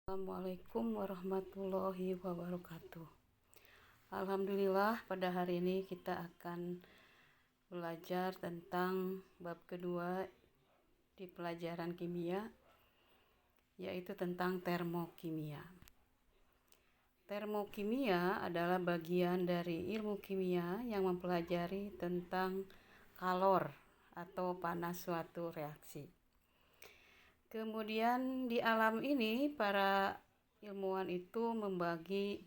Assalamualaikum warahmatullahi wabarakatuh. Alhamdulillah, pada hari ini kita akan belajar tentang bab kedua di pelajaran kimia, yaitu tentang termokimia. Termokimia adalah bagian dari ilmu kimia yang mempelajari tentang kalor atau panas suatu reaksi. Kemudian di alam ini para ilmuwan itu membagi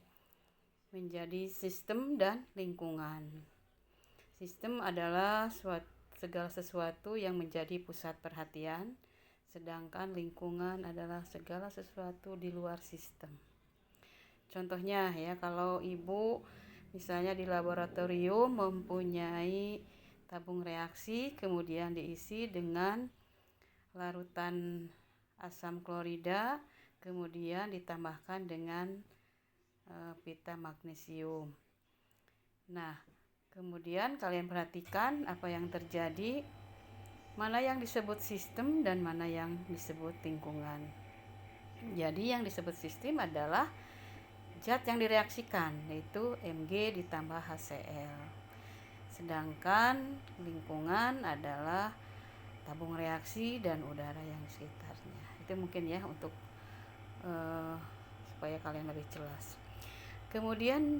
menjadi sistem dan lingkungan. Sistem adalah segala sesuatu yang menjadi pusat perhatian, sedangkan lingkungan adalah segala sesuatu di luar sistem. Contohnya ya, kalau ibu misalnya di laboratorium mempunyai tabung reaksi, kemudian diisi dengan larutan asam klorida, kemudian ditambahkan dengan pita magnesium. Nah, kemudian kalian perhatikan apa yang terjadi, mana yang disebut sistem dan mana yang disebut lingkungan. Jadi yang disebut sistem adalah zat yang direaksikan, yaitu Mg ditambah HCl. Sedangkan lingkungan adalah tabung reaksi dan udara yang sekitarnya. Itu mungkin ya untuk supaya kalian lebih jelas. Kemudian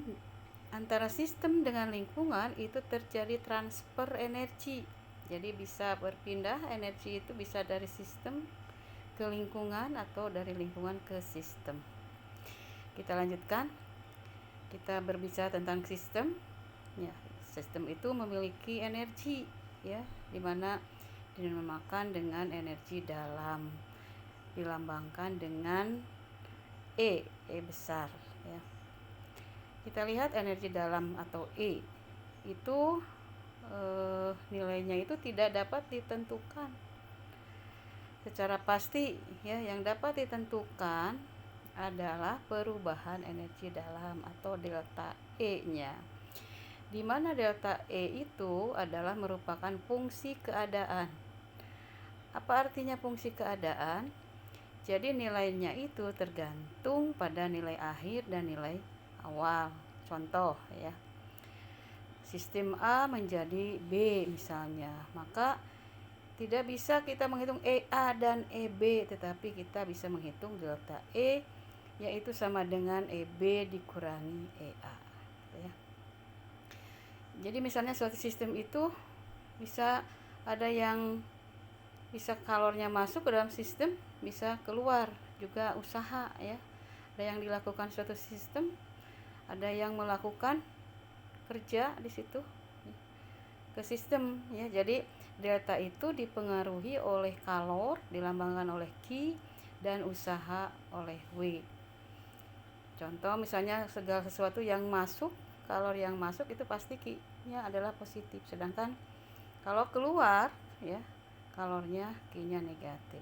antara sistem dengan lingkungan itu terjadi transfer energi. Jadi bisa berpindah energi, itu bisa dari sistem ke lingkungan atau dari lingkungan ke sistem. Kita lanjutkan. Kita berbicara tentang sistem. Ya, sistem itu memiliki energi ya, di mana dinamakan dengan energi dalam, dilambangkan dengan E besar ya. Kita lihat energi dalam atau E itu nilainya itu tidak dapat ditentukan secara pasti ya. Yang dapat ditentukan adalah perubahan energi dalam atau delta E-nya, di mana delta E itu adalah merupakan fungsi keadaan. Apa artinya fungsi keadaan? Jadi nilainya itu tergantung pada nilai akhir dan nilai awal. Contoh ya, sistem A menjadi B misalnya, maka tidak bisa kita menghitung EA dan EB, tetapi kita bisa menghitung delta E, yaitu sama dengan EB dikurangi EA ya. Jadi misalnya suatu sistem itu bisa ada yang bisa kalornya masuk ke dalam sistem, bisa keluar juga usaha ya. Ada yang dilakukan suatu sistem, ada yang melakukan kerja di situ ke sistem ya. Jadi delta itu dipengaruhi oleh kalor, dilambangkan oleh Q, dan usaha oleh W. Contoh misalnya segala sesuatu yang masuk, kalor yang masuk itu pasti Q-nya adalah positif, sedangkan kalau keluar ya, kalornya Q-nya negatif.